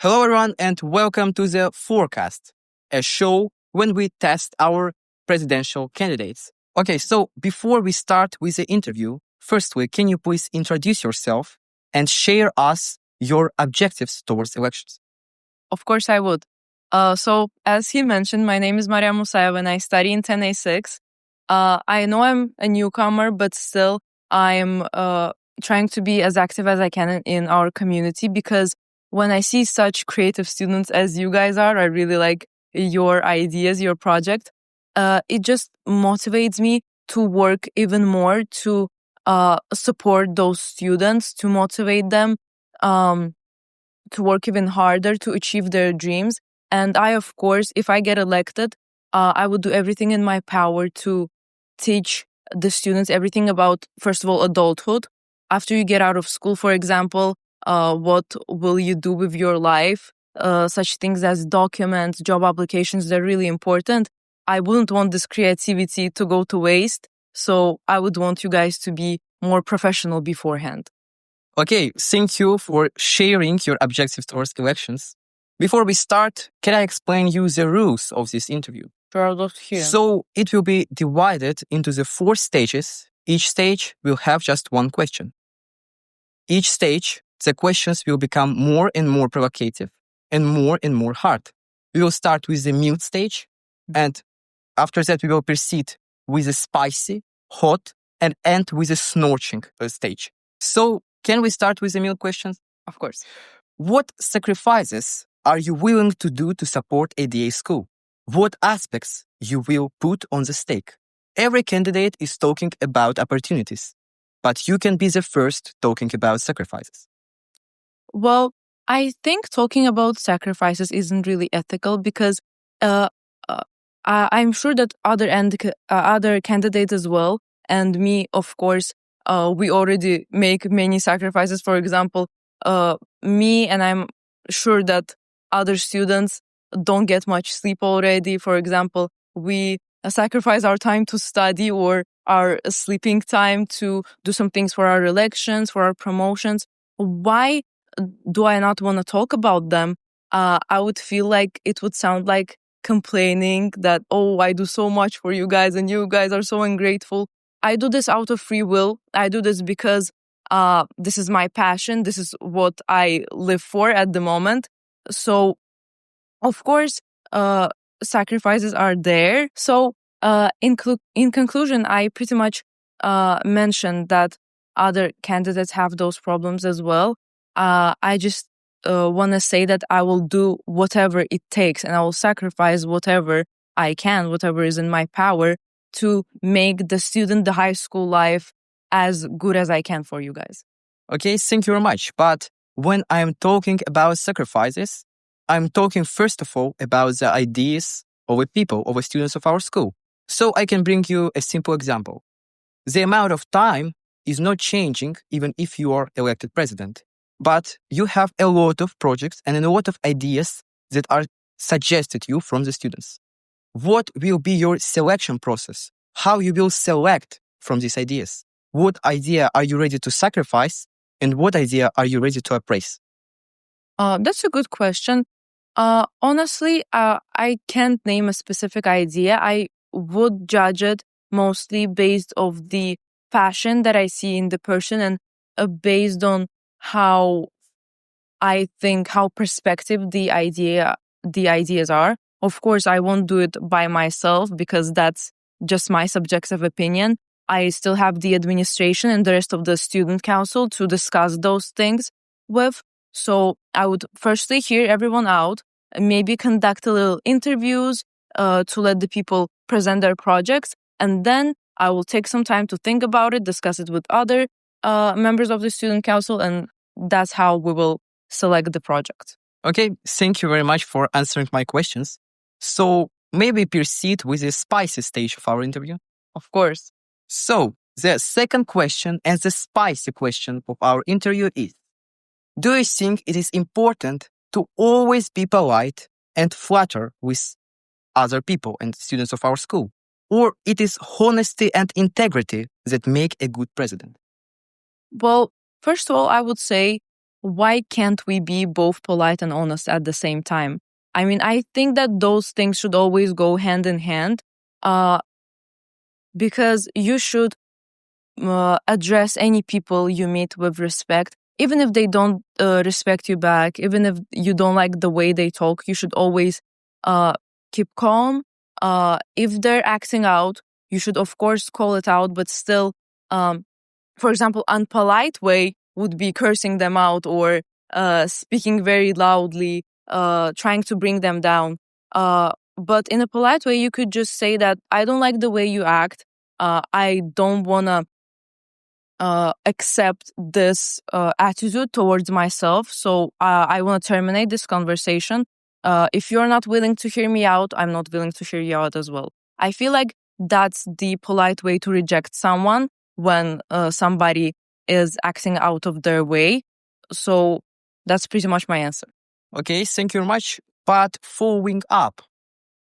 Hello, everyone, and welcome to the Fourcast, a show when we test our presidential candidates. Okay, so before we start with the interview, firstly, can you please introduce yourself and share us your objectives towards elections? Of course, I would. So, as he mentioned, my name is Maryam Musayeva and I study in 10A6. I know I'm a newcomer, but still, I'm trying to be as active as I can in our community because when I see such creative students as you guys are, I really like your ideas, your project. It just motivates me to work even more to support those students, to motivate them. To work even harder to achieve their dreams. And I, of course, if I get elected, I would do everything in my power to teach the students everything about, first of all, adulthood. After you get out of school, for example, what will you do with your life? Such things as documents, job applications, they're really important. I wouldn't want this creativity to go to waste. So I would want you guys to be more professional beforehand. Okay, thank you for sharing your objectives towards elections. Before we start, can I explain you the rules of this interview? Sure, I'd love to hear. So it will be divided into the 4 stages. Each stage will have just one question. Each stage, the questions will become more and more provocative and more hard. We will start with the mild stage, and after that we will proceed with the spicy, hot, and end with the snorching stage. So can we start with the mild questions? Of course. What sacrifices are you willing to do to support ADA school? What aspects you will put on the stake? Every candidate is talking about opportunities, but you can be the first talking about sacrifices. Well, I think talking about sacrifices isn't really ethical because I'm sure that other candidates as well, and me, of course, we already make many sacrifices. For example, me and I'm sure that other students don't get much sleep already. For example, we sacrifice our time to study or our sleeping time to do some things for our elections, for our promotions. Why do I not want to talk about them? I would feel like it would sound like complaining that, oh, I do so much for you guys and you guys are so ungrateful. I do this out of free will. I do this because this is my passion. This is what I live for at the moment. So, of course, sacrifices are there. So, in conclusion, I pretty much mentioned that other candidates have those problems as well. I just want to say that I will do whatever it takes and I will sacrifice whatever I can, whatever is in my power to make the high school life as good as I can for you guys. Okay, thank you very much. But when I'm talking about sacrifices, I'm talking first of all about the ideas of the people, of the students of our school. So I can bring you a simple example. The amount of time is not changing even if you are elected president. But you have a lot of projects and a lot of ideas that are suggested you from the students. What will be your selection process? How you will select from these ideas? What idea are you ready to sacrifice? And what idea are you ready to appraise? That's a good question. Honestly, I can't name a specific idea. I would judge it mostly based of the passion that I see in the person and based on how I think how perspective the ideas are. Of course, I won't do it by myself because that's just my subjective opinion. I still have the administration and the rest of the student council to discuss those things with. So I would firstly hear everyone out, and maybe conduct a little interviews to let the people present their projects. And then I will take some time to think about it, discuss it with other members of the student council, and that's how we will select the project. Okay, thank you very much for answering my questions. So maybe proceed with the spicy stage of our interview. Of course. So the second question and the spicy question of our interview is, do you think it is important to always be polite and flatter with other people and students of our school? Or it is honesty and integrity that make a good president? Well, first of all, I would say why can't we be both polite and honest at the same time? I mean, I think that those things should always go hand in hand, because you should address any people you meet with respect. Even if they don't respect you back, even if you don't like the way they talk, you should always keep calm. If they're acting out, you should, of course, call it out, but still, for example, unpolite way would be cursing them out or speaking very loudly, trying to bring them down. But in a polite way, you could just say that I don't like the way you act. I don't want to accept this attitude towards myself. So I want to terminate this conversation. If you're not willing to hear me out, I'm not willing to hear you out as well. I feel like that's the polite way to reject someone when somebody is acting out of their way. So that's pretty much my answer. Okay, thank you very much. But following up,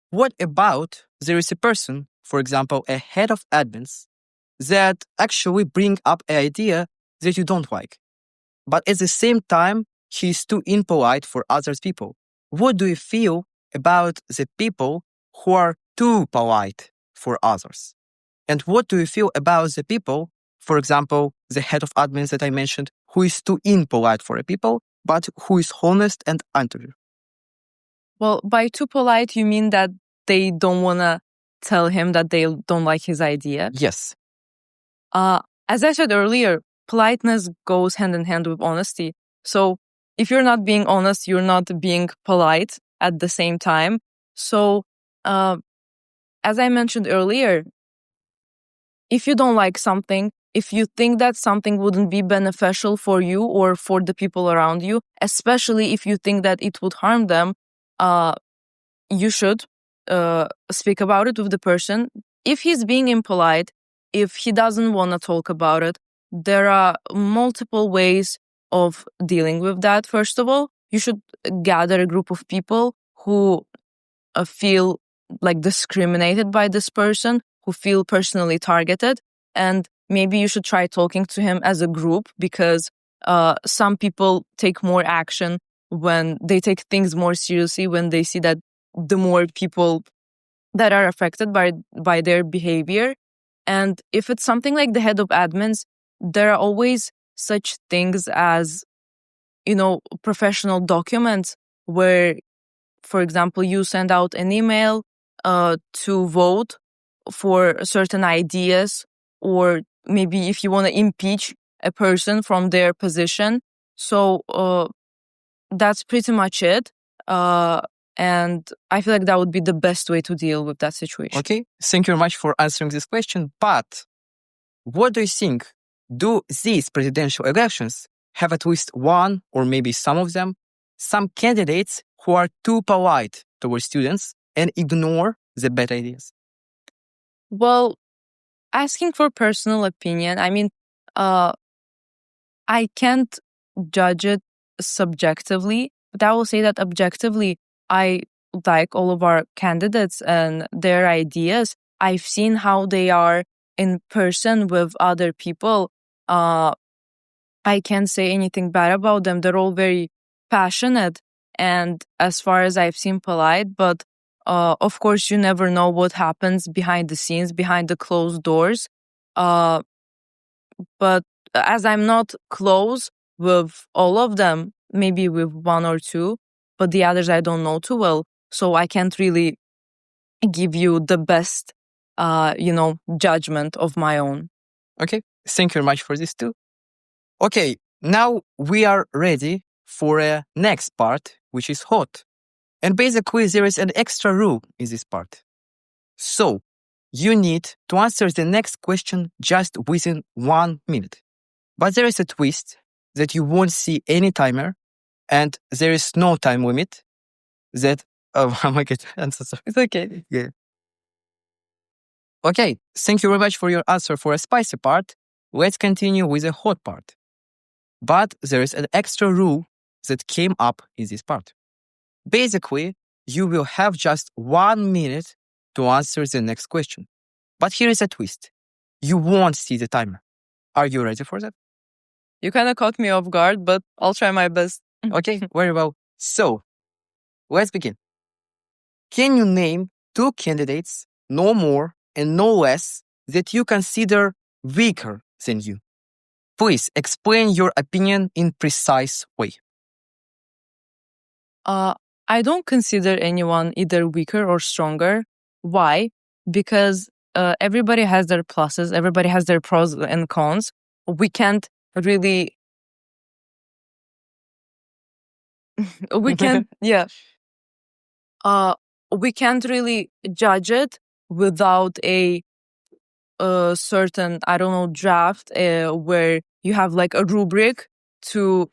what about there is a person, for example, a head of admins, that actually bring up an idea that you don't like, but at the same time, he's too impolite for other people. What do you feel about the people who are too polite for others? And what do you feel about the people, for example, the head of admins that I mentioned, who is too impolite for people, but who is honest and interview? Well, by too polite, you mean that they don't want to tell him that they don't like his idea? Yes. As I said earlier, politeness goes hand in hand with honesty. So if you're not being honest, you're not being polite at the same time. So as I mentioned earlier, if you don't like something, if you think that something wouldn't be beneficial for you or for the people around you, especially if you think that it would harm them, you should speak about it with the person. If he's being impolite, if he doesn't want to talk about it, there are multiple ways of dealing with that. First of all, you should gather a group of people who feel like discriminated by this person, who feel personally targeted, and maybe you should try talking to him as a group, because some people take more action when they take things more seriously, when they see that the more people that are affected by their behavior. And if it's something like the head of admins, there are always such things as, professional documents where, for example, you send out an email to vote for certain ideas, or maybe if you want to impeach a person from their position. So that's pretty much it. And I feel like that would be the best way to deal with that situation. Okay, thank you very much for answering this question. But what do you think? Do these presidential elections have at least one, or maybe some of them, some candidates who are too polite towards students and ignore the bad ideas? Well, asking for personal opinion, I mean, I can't judge it subjectively, but I will say that objectively, I like all of our candidates and their ideas. I've seen how they are in person with other people. I can't say anything bad about them. They're all very passionate and, as far as I've seen, polite. But of course, you never know what happens behind the scenes, behind the closed doors. But as I'm not close with all of them, maybe with one or two, but the others I don't know too well. So I can't really give you the best, judgment of my own. Okay, thank you very much for this too. Okay, now we are ready for a next part, which is hot. And basically there is an extra rule in this part. So you need to answer the next question just within 1 minute. But there is a twist that you won't see any timer, and there is no time limit. That oh my god, I'm so sorry. It's okay. Yeah. Okay, thank you very much for your answer for a spicy part. Let's continue with the hot part. But there is an extra rule that came up in this part. Basically, you will have just 1 minute to answer the next question. But here is a twist. You won't see the timer. Are you ready for that? You kind of caught me off guard, but I'll try my best. Okay, very well. So, let's begin. Can you name 2 candidates, no more and no less, that you consider weaker than you? Please explain your opinion in precise way. I don't consider anyone either weaker or stronger. Why? Because everybody has their pluses, everybody has their pros and cons. We can't really we can't we can't really judge it without a certain, I don't know, draft where you have like a rubric to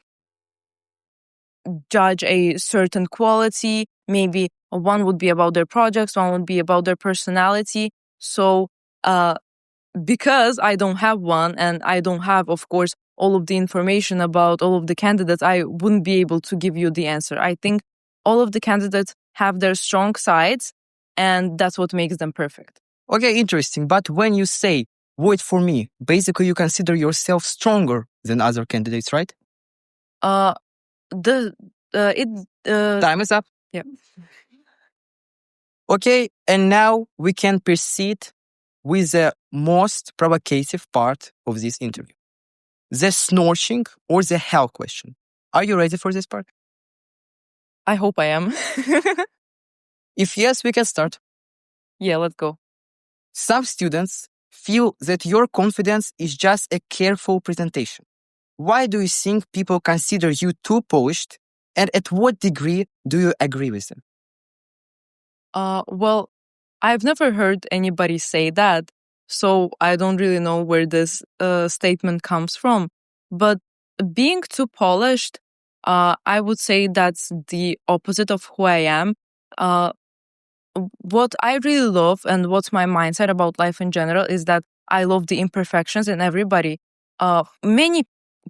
judge a certain quality. Maybe one would be about their projects, one would be about their personality. So because I don't have one, and I don't have, of course, all of the information about all of the candidates, I wouldn't be able to give you the answer. I think all of the candidates have their strong sides, and that's what makes them perfect. Okay, interesting. But when you say, vote for me, basically you consider yourself stronger than other candidates, right? Time is up. Yeah. Okay, and now we can proceed with the most provocative part of this interview. The snorching or the hell question. Are you ready for this part? I hope I am. If yes, we can start. Yeah, let's go. Some students feel that your confidence is just a careful presentation. Why do you think people consider you too polished, and at what degree do you agree with them? Well, I've never heard anybody say that, so I don't really know where this statement comes from. But being too polished, I would say that's the opposite of who I am. What I really love and what's my mindset about life in general is that I love the imperfections in everybody. Many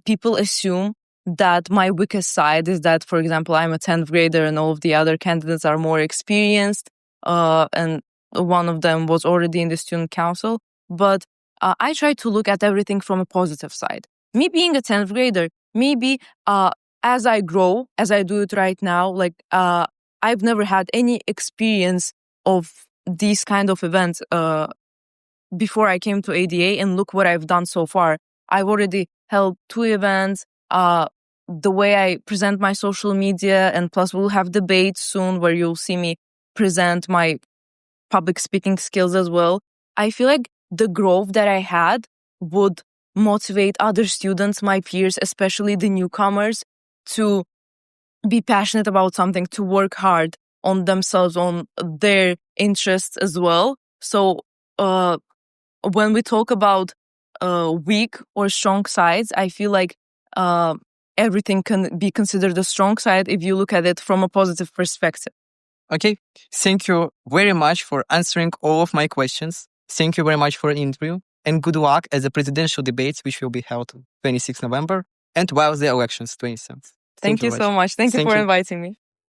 people assume that my weakest side is that, for example, I'm a 10th grader and all of the other candidates are more experienced, and one of them was already in the student council. But I try to look at everything from a positive side. Me being a 10th grader, maybe as I grow, as I do it right now, like I've never had any experience of these kind of events before I came to ADA, and look what I've done so far. I've already held 2 events. The way I present my social media, and plus we'll have debates soon where you'll see me present my public speaking skills as well. I feel like the growth that I had would motivate other students, my peers, especially the newcomers, to be passionate about something, to work hard on themselves, on their interests as well. So when we talk about weak or strong sides, I feel like everything can be considered a strong side if you look at it from a positive perspective. Okay, thank you very much for answering all of my questions. Thank you very much for the interview, and good luck at the presidential debates, which will be held 26 November, and while the elections 27th. Thank you so much. Thank you for inviting me.